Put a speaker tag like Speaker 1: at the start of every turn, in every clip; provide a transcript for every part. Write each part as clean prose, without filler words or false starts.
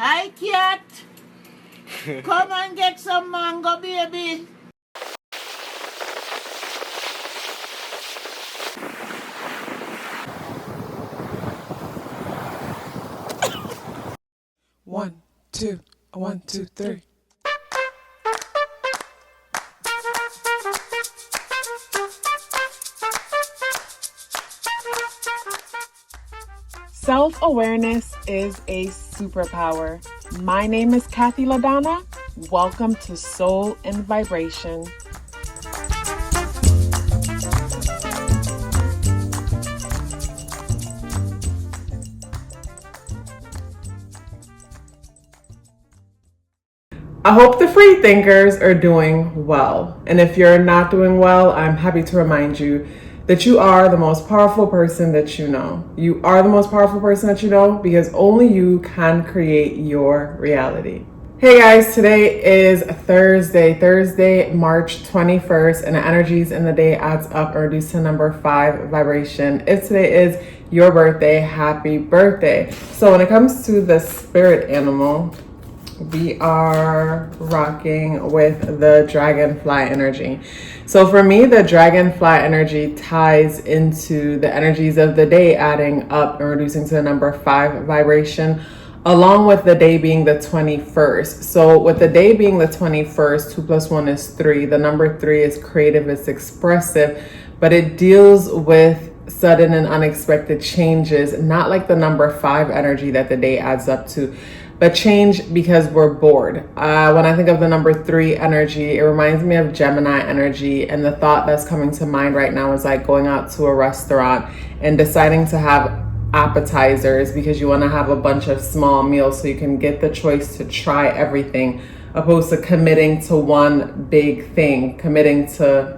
Speaker 1: Hi, cat. Come and get some mango, baby.
Speaker 2: One, two, 1, 2, 3. Self-awareness is a superpower. My name is KathyLaDonna. Welcome to Soul and Vibration. I hope the free thinkers are doing well. And if you're not doing well, I'm happy to remind you that you are the most powerful person that you know. You are the most powerful person that you know because only you can create your reality. Hey guys, today is Thursday, March 21st, and the energies in the day adds up or reduced to number 5 vibration. If today is your birthday, happy birthday. So when it comes to the spirit animal, we are rocking with the dragonfly energy. So for me, the dragonfly energy ties into the energies of the day, adding up and reducing to the number 5 vibration, along with the day being the 21st. So with the day being the 21st, 2 plus 1 is 3. The number 3 is creative, it's expressive, but it deals with sudden and unexpected changes, not like the number 5 energy that the day adds up to, but change because we're bored. When I think of the number 3 energy, it reminds me of Gemini energy. And the thought that's coming to mind right now is like going out to a restaurant and deciding to have appetizers because you want to have a bunch of small meals so you can get the choice to try everything, opposed to committing to one big thing, committing to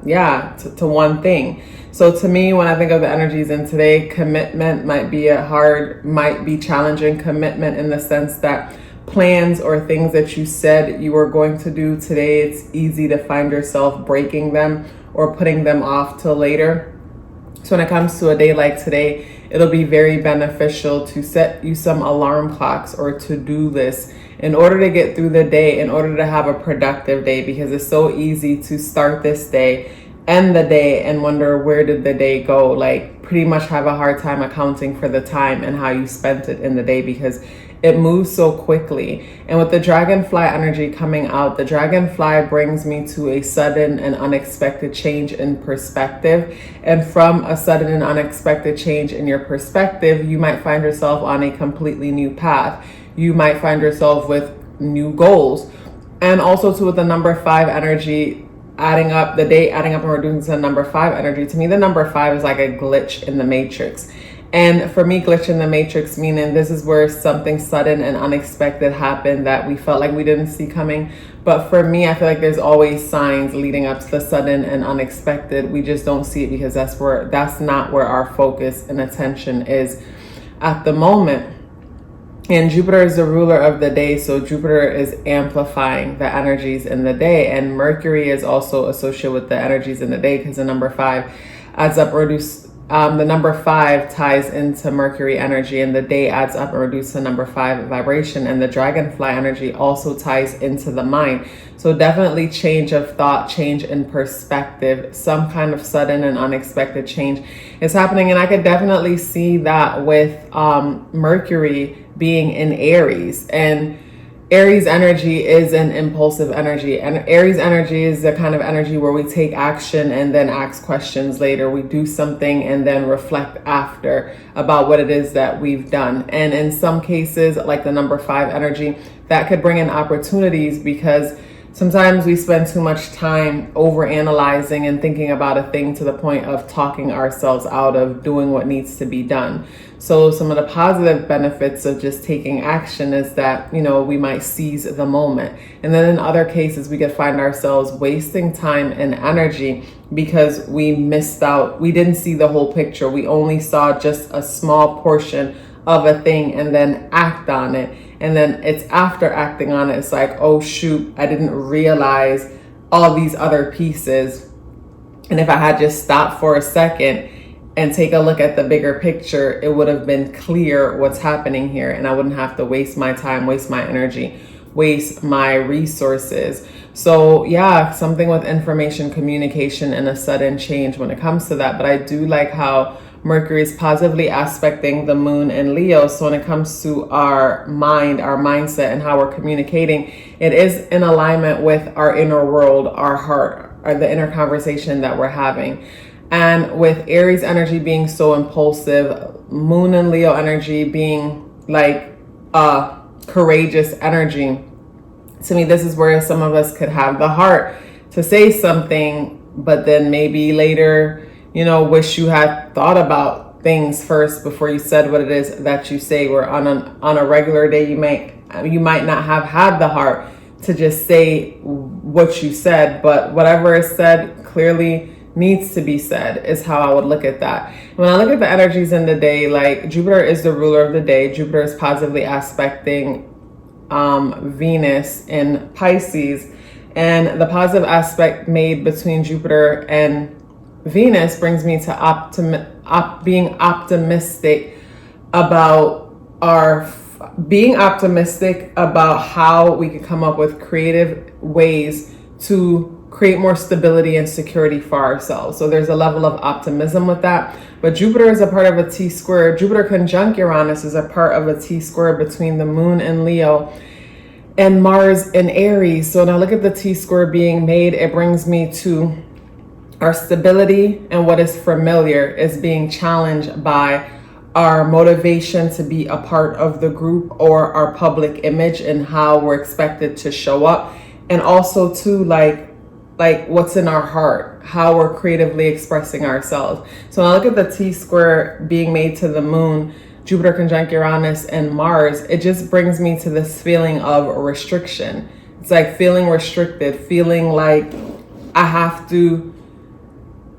Speaker 2: one thing. So to me, when I think of the energies in today, commitment might be challenging. Commitment in the sense that plans or things that you said you were going to do today, it's easy to find yourself breaking them or putting them off till later. So when it comes to a day like today, it'll be very beneficial to set you some alarm clocks or to-do lists in order to get through the day, in order to have a productive day, because it's so easy to start this day, end the day, and wonder where did the day go. Like pretty much have a hard time accounting for the time and how you spent it in the day because it moves so quickly. And with the dragonfly energy coming out, the dragonfly brings me to a sudden and unexpected change in perspective. And from a sudden and unexpected change in your perspective, you might find yourself on a completely new path. You might find yourself with new goals. And also too, with the number 5 energy, adding up and reducing to the number 5 energy, to me the number 5 is like a glitch in the matrix. And for me, glitch in the matrix meaning this is where something sudden and unexpected happened that we felt like we didn't see coming. But for me, I feel like there's always signs leading up to the sudden and unexpected. We just don't see it because that's not where our focus and attention is at the moment. And Jupiter is the ruler of the day, so Jupiter is amplifying the energies in the day, and Mercury is also associated with the energies in the day because the number 5 adds up, the number 5 ties into Mercury energy, and the day adds up and reduces the number 5 vibration, and the dragonfly energy also ties into the mind. So definitely change of thought, change in perspective, some kind of sudden and unexpected change is happening. And I could definitely see that with Mercury being in Aries, and Aries energy is an impulsive energy, and Aries energy is the kind of energy where we take action and then ask questions later. We do something and then reflect after about what it is that we've done. And in some cases, like the number 5 energy, that could bring in opportunities because sometimes we spend too much time over analyzing and thinking about a thing to the point of talking ourselves out of doing what needs to be done. So some of the positive benefits of just taking action is that, we might seize the moment. And then in other cases, we could find ourselves wasting time and energy because we missed out. We didn't see the whole picture. We only saw just a small portion of a thing and then act on it. And then it's after acting on it, it's like, oh shoot, I didn't realize all these other pieces. And if I had just stopped for a second and take a look at the bigger picture, it would have been clear what's happening here, and I wouldn't have to waste my time, waste my energy, waste my resources. So yeah, something with information, communication, and a sudden change when it comes to that. But I do like how Mercury is positively aspecting the moon in Leo. So when it comes to our mind, our mindset, and how we're communicating, it is in alignment with our inner world, our heart, or the inner conversation that we're having. And with Aries energy being so impulsive, moon and Leo energy being like courageous energy, to me, this is where some of us could have the heart to say something, but then maybe later, wish you had thought about things first before you said what it is that you say. Where on a regular day, you might not have had the heart to just say what you said, but whatever is said clearly needs to be said, is how I would look at that. When I look at the energies in the day, like Jupiter is the ruler of the day. Jupiter is positively aspecting Venus in Pisces, and the positive aspect made between Jupiter and Venus brings me to being optimistic about how we can come up with creative ways to create more stability and security for ourselves. So there's a level of optimism with that. But Jupiter is a part of a T-square. Jupiter conjunct Uranus is a part of a T-square between the moon in Leo and Mars in Aries. So when I look at the T-square being made, it brings me to our stability, and what is familiar is being challenged by our motivation to be a part of the group, or our public image and how we're expected to show up. And also too, like what's in our heart, how we're creatively expressing ourselves. So when I look at the T-square being made to the moon, Jupiter conjunct Uranus and Mars, it just brings me to this feeling of restriction. It's like feeling restricted, feeling like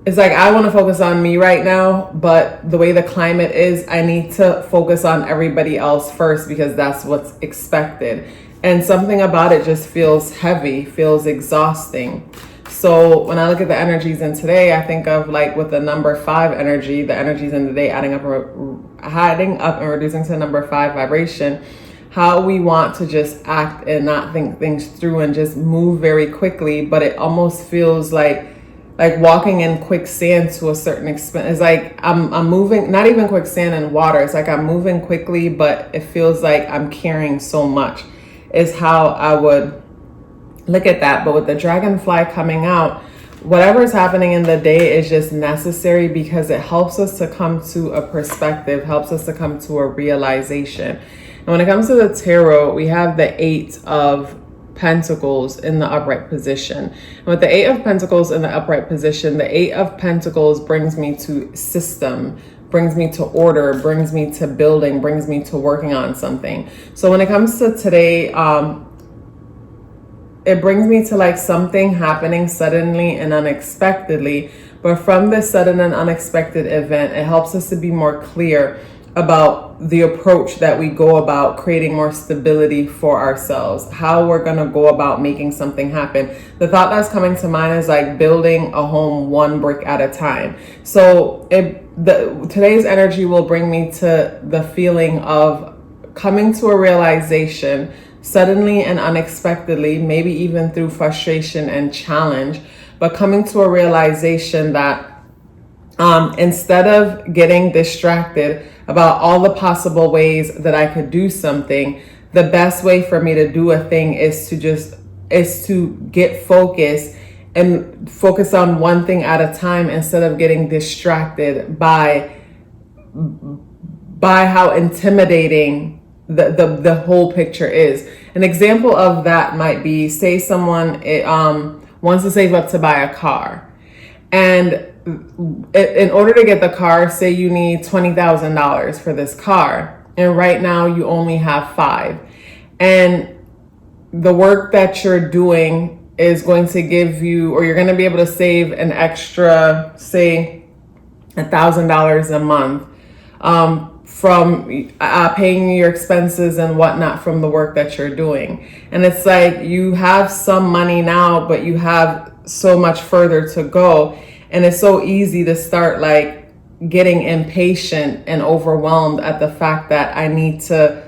Speaker 2: it's like I want to focus on me right now, but the way the climate is, I need to focus on everybody else first because that's what's expected. And something about it just feels heavy, feels exhausting. So when I look at the energies in today, I think of like with the number 5 energy, the energies in the day adding up and reducing to the number 5 vibration, how we want to just act and not think things through and just move very quickly. But it almost feels like walking in quicksand to a certain extent. It's like I'm moving, not even quicksand and water. It's like I'm moving quickly, but it feels like I'm carrying so much, is how I would look at that. But with the dragonfly coming out, whatever is happening in the day is just necessary because it helps us to come to a perspective, helps us to come to a realization. And when it comes to the tarot, we have the 8 of Pentacles in the upright position. And with the 8 of Pentacles in the upright position, the 8 of Pentacles brings me to system, brings me to order, brings me to building, brings me to working on something. So when it comes to today, it brings me to like something happening suddenly and unexpectedly. But from this sudden and unexpected event, it helps us to be more clear about the approach that we go about creating more stability for ourselves, how we're going to go about making something happen. The thought that's coming to mind is like building a home one brick at a time. So today's energy will bring me to the feeling of coming to a realization suddenly and unexpectedly, maybe even through frustration and challenge, but coming to a realization that instead of getting distracted about all the possible ways that I could do something, the best way for me to do a thing is to get focused and focus on one thing at a time instead of getting distracted by how intimidating the whole picture is. An example of that might be, say someone wants to save up to buy a car, and in order to get the car, say you need $20,000 for this car, and right now you only have 5, and the work that you're doing is going to give you, or you're going to be able to save an extra, say $1,000 a month from paying your expenses and whatnot from the work that you're doing. And it's like you have some money now, but you have so much further to go. And it's so easy to start like getting impatient and overwhelmed at the fact that I need to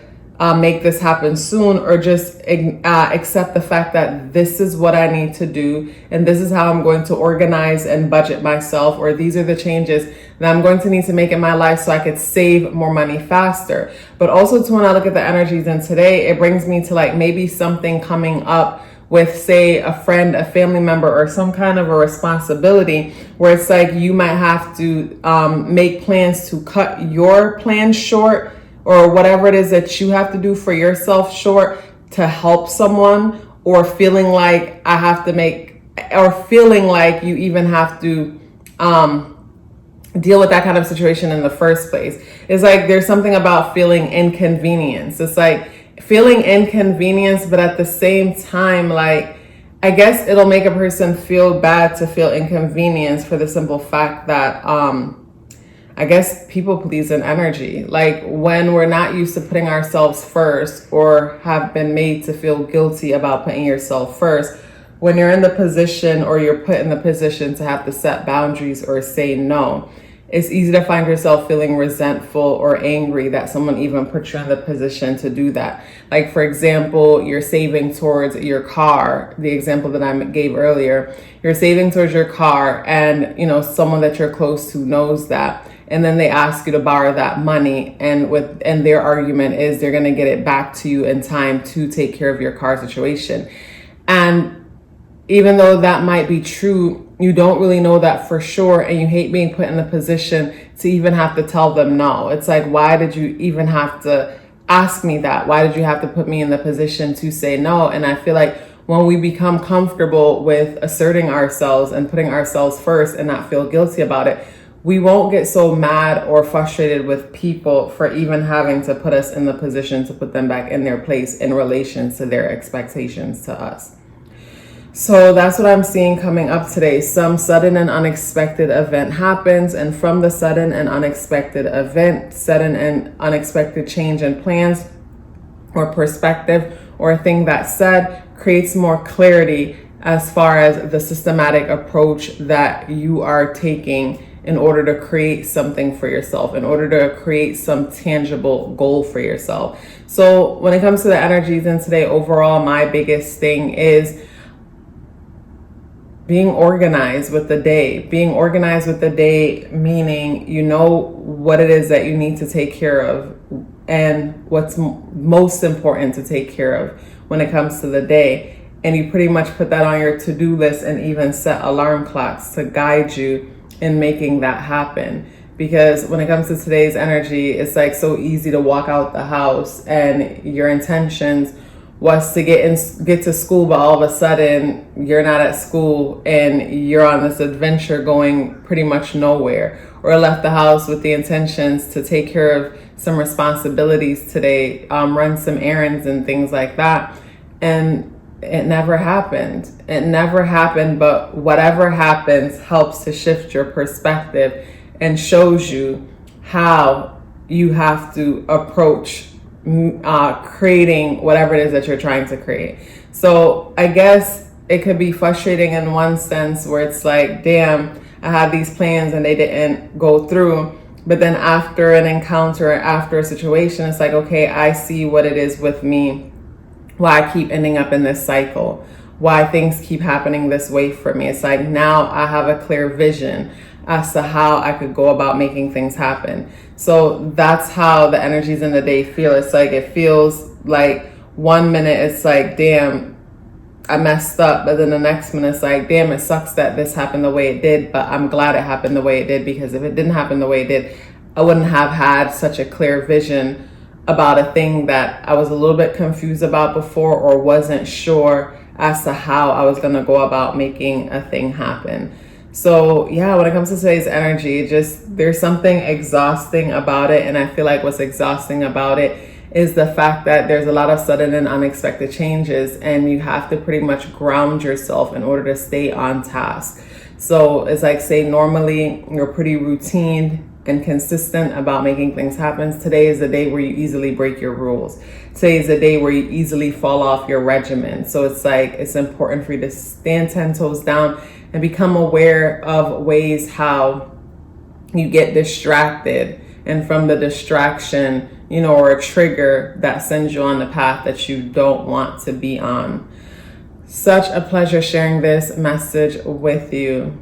Speaker 2: make this happen soon, or just accept the fact that this is what I need to do and this is how I'm going to organize and budget myself, or these are the changes that I'm going to need to make in my life so I could save more money faster. But also too, when I look at the energies in today, it brings me to like maybe something coming up with, say, a friend, a family member, or some kind of a responsibility where it's like you might have to make plans to cut your plans short, or whatever it is that you have to do for yourself short to help someone, or feeling like I have to make, or feeling like you even have to deal with that kind of situation in the first place. It's like there's something about feeling inconvenience. It's like feeling inconvenience, but at the same time, like, I guess it'll make a person feel bad to feel inconvenience for the simple fact that I guess people please in energy. Like when we're not used to putting ourselves first, or have been made to feel guilty about putting yourself first, when you're in the position, or you're put in the position to have to set boundaries or say no, it's easy to find yourself feeling resentful or angry that someone even put you in the position to do that. Like, for example, you're saving towards your car, the example that I gave earlier. You're saving towards your car, and someone that you're close to knows that, and then they ask you to borrow that money, and their argument is they're going to get it back to you in time to take care of your car situation. And even though that might be true, you don't really know that for sure, and you hate being put in the position to even have to tell them no. It's like, why did you even have to ask me that? Why did you have to put me in the position to say no? And I feel like when we become comfortable with asserting ourselves and putting ourselves first and not feel guilty about it, we won't get so mad or frustrated with people for even having to put us in the position to put them back in their place in relation to their expectations to us. So that's what I'm seeing coming up today. Some sudden and unexpected event happens, and from the sudden and unexpected event, sudden and unexpected change in plans or perspective, or a thing that's said, creates more clarity as far as the systematic approach that you are taking in order to create something for yourself, in order to create some tangible goal for yourself. So when it comes to the energies in today, overall, my biggest thing is being organized with the day. Being organized with the day, meaning you know what it is that you need to take care of and what's most important to take care of when it comes to the day. And you pretty much put that on your to-do list, and even set alarm clocks to guide you in making that happen. Because when it comes to today's energy, it's like so easy to walk out the house and your intentions was to get to school, but all of a sudden you're not at school and you're on this adventure going pretty much nowhere. Or left the house with the intentions to take care of some responsibilities today, run some errands and things like that, and it never happened. It never happened, but whatever happens helps to shift your perspective and shows you how you have to approach creating whatever it is that you're trying to create. So I guess it could be frustrating in one sense where it's like, damn, I had these plans and they didn't go through. But then after an encounter, after a situation, it's like, okay, I see what it is with me, why I keep ending up in this cycle, why things keep happening this way for me. It's like now I have a clear vision as to how I could go about making things happen. So that's how the energies in the day feel. It's like, it feels like 1 minute it's like, damn, I messed up. But then the next minute it's like, damn, it sucks that this happened the way it did, but I'm glad it happened the way it did, because if it didn't happen the way it did, I wouldn't have had such a clear vision about a thing that I was a little bit confused about before, or wasn't sure as to how I was going to go about making a thing happen. So yeah, when it comes to today's energy, just there's something exhausting about it. And I feel like what's exhausting about it is the fact that there's a lot of sudden and unexpected changes, and you have to pretty much ground yourself in order to stay on task. So it's like, say normally you're pretty routine and consistent about making things happen. Today is the day where you easily break your rules. Today is the day where you easily fall off your regimen. So it's like, it's important for you to stand 10 toes down and become aware of ways how you get distracted, and from the distraction, or a trigger that sends you on the path that you don't want to be on. Such a pleasure sharing this message with you.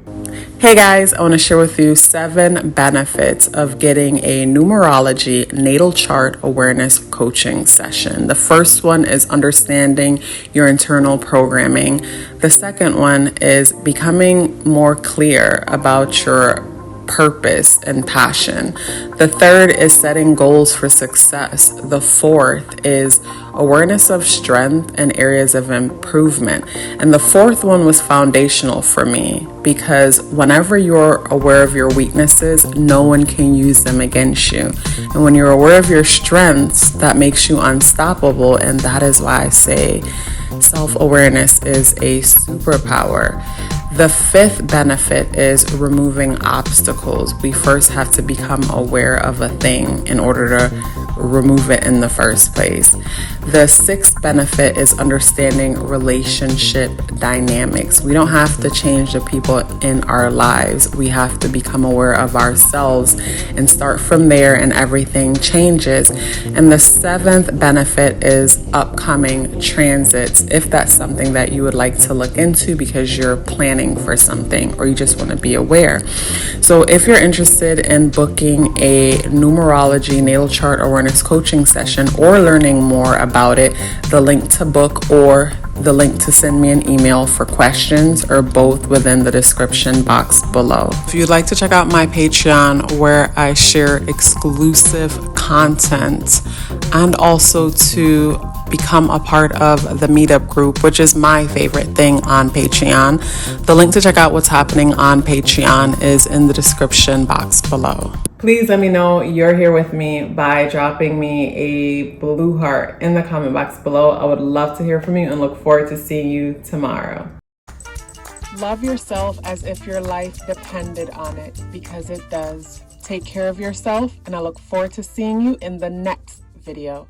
Speaker 2: Hey guys, I want to share with you 7 benefits of getting a numerology natal chart awareness coaching session. The first one is understanding your internal programming. The second one is becoming more clear about your purpose and passion. The third is setting goals for success. The fourth is awareness of strength and areas of improvement. And the fourth one was foundational for me because whenever you're aware of your weaknesses, no one can use them against you. And when you're aware of your strengths, that makes you unstoppable. And that is why I say self-awareness is a superpower. The 5th benefit is removing obstacles. We first have to become aware of a thing in order to remove it in the first place. The 6th benefit is understanding relationship dynamics. We don't have to change the people in our lives. We have to become aware of ourselves and start from there, and everything changes. And the 7th benefit is upcoming transits, if that's something that you would like to look into because you're planning for something or you just want to be aware. So if you're interested in booking a numerology natal chart awareness coaching session or learning more about it, the link to book or the link to send me an email for questions are both within the description box below. If you'd like to check out my Patreon where I share exclusive content and also to become a part of the meetup group, which is my favorite thing on Patreon, the link to check out what's happening on Patreon is in the description box below. Please let me know you're here with me by dropping me a blue heart in the comment box below. I would love to hear from you and look forward to seeing you tomorrow. Love yourself as if your life depended on it, because it does. Take care of yourself, and I look forward to seeing you in the next video.